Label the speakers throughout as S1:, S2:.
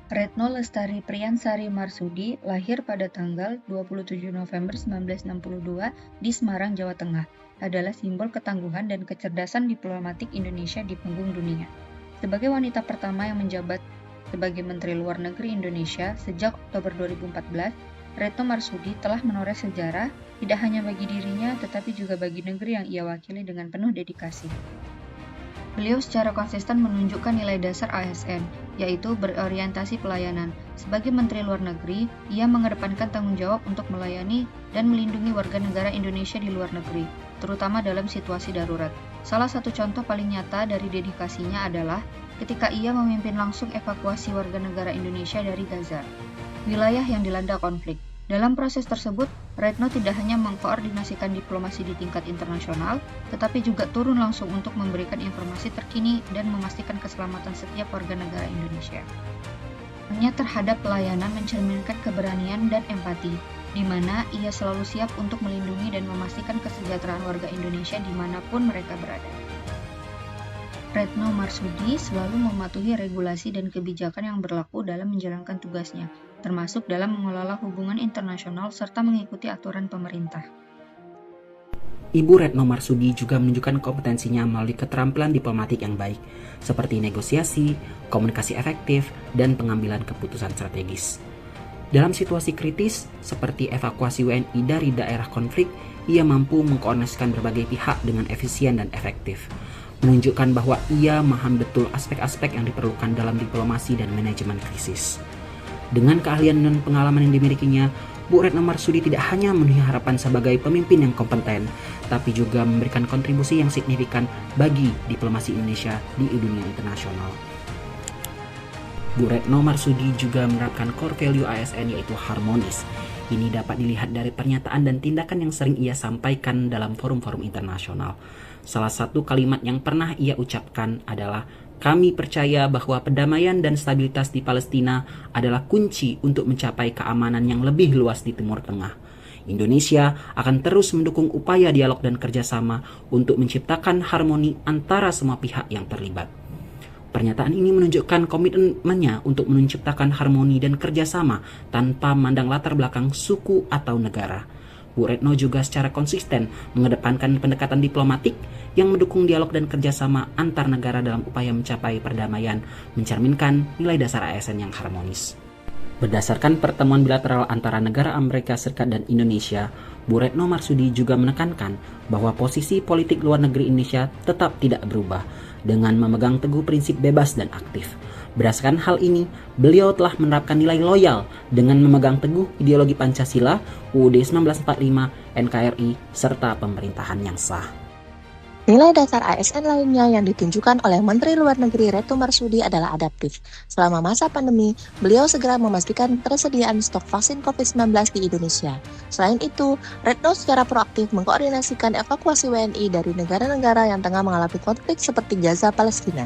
S1: Retno Lestari Priyansari Marsudi lahir pada tanggal 27 November 1962 di Semarang, Jawa Tengah, adalah simbol ketangguhan dan kecerdasan diplomatik Indonesia di panggung dunia. Sebagai wanita pertama yang menjabat sebagai Menteri Luar Negeri Indonesia sejak Oktober 2014, Retno Marsudi telah menoreh sejarah tidak hanya bagi dirinya tetapi juga bagi negeri yang ia wakili dengan penuh dedikasi. Beliau secara konsisten menunjukkan nilai dasar ASN, yaitu berorientasi pelayanan. Sebagai Menteri Luar Negeri, ia mengedepankan tanggung jawab untuk melayani dan melindungi warga negara Indonesia di luar negeri, terutama dalam situasi darurat. Salah satu contoh paling nyata dari dedikasinya adalah ketika ia memimpin langsung evakuasi warga negara Indonesia dari Gaza, wilayah yang dilanda konflik. Dalam proses tersebut, Retno tidak hanya mengkoordinasikan diplomasi di tingkat internasional, tetapi juga turun langsung untuk memberikan informasi terkini dan memastikan keselamatan setiap warga negara Indonesia. Perannya terhadap pelayanan mencerminkan keberanian dan empati, di mana ia selalu siap untuk melindungi dan memastikan kesejahteraan warga Indonesia dimanapun mereka berada. Retno Marsudi selalu mematuhi regulasi dan kebijakan yang berlaku dalam menjalankan tugasnya, termasuk dalam mengelola hubungan internasional serta mengikuti aturan pemerintah.
S2: Ibu Retno Marsudi juga menunjukkan kompetensinya melalui keterampilan diplomatik yang baik, seperti negosiasi, komunikasi efektif, dan pengambilan keputusan strategis. Dalam situasi kritis, seperti evakuasi WNI dari daerah konflik, ia mampu mengkoordinasikan berbagai pihak dengan efisien dan efektif, menunjukkan bahwa ia memahami betul aspek-aspek yang diperlukan dalam diplomasi dan manajemen krisis. Dengan keahlian dan pengalaman yang dimilikinya, Bu Retno Marsudi tidak hanya memenuhi harapan sebagai pemimpin yang kompeten, tapi juga memberikan kontribusi yang signifikan bagi diplomasi Indonesia di dunia internasional. Bu Retno Marsudi juga menerapkan core value ASN, yaitu harmonis. Ini dapat dilihat dari pernyataan dan tindakan yang sering ia sampaikan dalam forum-forum internasional. Salah satu kalimat yang pernah ia ucapkan adalah, "Kami percaya bahwa perdamaian dan stabilitas di Palestina adalah kunci untuk mencapai keamanan yang lebih luas di Timur Tengah. Indonesia akan terus mendukung upaya dialog dan kerjasama untuk menciptakan harmoni antara semua pihak yang terlibat." Pernyataan ini menunjukkan komitmennya untuk menciptakan harmoni dan kerjasama tanpa memandang latar belakang suku atau negara. Bu Retno juga secara konsisten mengedepankan pendekatan diplomatik yang mendukung dialog dan kerjasama antar negara dalam upaya mencapai perdamaian, mencerminkan nilai dasar ASN yang harmonis. Berdasarkan pertemuan bilateral antara negara Amerika Serikat dan Indonesia, Bu Retno Marsudi juga menekankan bahwa posisi politik luar negeri Indonesia tetap tidak berubah dengan memegang teguh prinsip bebas dan aktif. Berdasarkan hal ini, beliau telah menerapkan nilai loyal dengan memegang teguh ideologi Pancasila, UUD 1945, NKRI, serta pemerintahan yang sah.
S3: Nilai dasar ASN lainnya yang ditunjukkan oleh Menteri Luar Negeri Retno Marsudi adalah adaptif. Selama masa pandemi, beliau segera memastikan ketersediaan stok vaksin COVID-19 di Indonesia. Selain itu, Retno secara proaktif mengkoordinasikan evakuasi WNI dari negara-negara yang tengah mengalami konflik seperti Gaza, Palestina.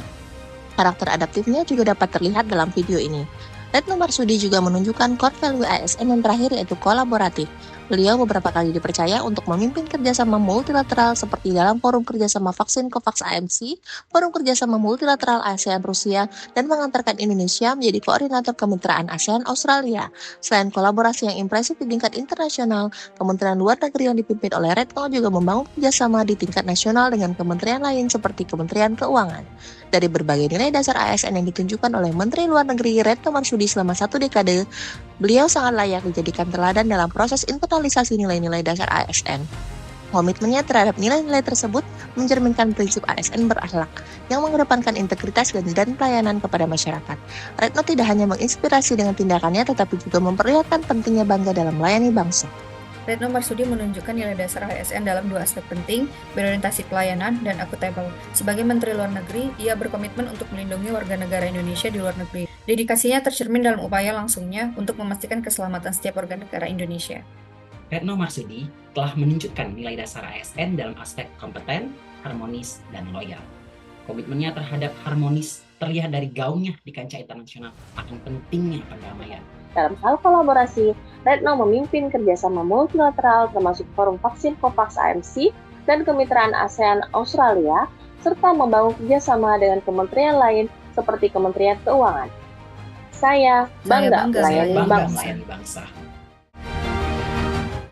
S3: Karakter adaptifnya juga dapat terlihat dalam video ini. Retno Marsudi juga menunjukkan core value ASN yang terakhir, yaitu kolaboratif. Beliau beberapa kali dipercaya untuk memimpin kerjasama multilateral seperti dalam forum kerjasama vaksin COVAX AMC, forum kerjasama multilateral ASEAN-Rusia, dan mengantarkan Indonesia menjadi koordinator kemitraan ASEAN-Australia. Selain kolaborasi yang impresif di tingkat internasional, Kementerian Luar Negeri yang dipimpin oleh Retno juga membangun kerjasama di tingkat nasional dengan kementerian lain seperti Kementerian Keuangan. Dari berbagai nilai dasar ASN yang ditunjukkan oleh Menteri Luar Negeri Retno Marsudi selama 1 dekade, beliau sangat layak dijadikan teladan dalam proses internalisasi nilai-nilai dasar ASN. Komitmennya terhadap nilai-nilai tersebut mencerminkan prinsip ASN berakhlak yang mengedepankan integritas dan pelayanan kepada masyarakat. Retno tidak hanya menginspirasi dengan tindakannya, tetapi juga memperlihatkan pentingnya bangga dalam melayani bangsa.
S1: Retno Marsudi menunjukkan nilai dasar ASN dalam 2 aspek penting, berorientasi pelayanan dan akuntabel. Sebagai Menteri Luar Negeri, ia berkomitmen untuk melindungi warga negara Indonesia di luar negeri. Dedikasinya tercermin dalam upaya langsungnya untuk memastikan keselamatan setiap warga negara Indonesia.
S2: Retno Marsudi telah menunjukkan nilai dasar ASN dalam aspek kompeten, harmonis, dan loyal. Komitmennya terhadap harmonis terlihat dari gaungnya di kancah internasional akan pentingnya perdamaian.
S3: Dalam hal kolaborasi, Retno memimpin kerjasama multilateral termasuk forum vaksin COVAX AMC dan kemitraan ASEAN-Australia, serta membangun kerjasama dengan kementerian lain seperti Kementerian Keuangan. Saya bangga
S1: bangga
S3: melayani
S2: Saya bangga
S3: bangsa.
S2: melayani bangsa.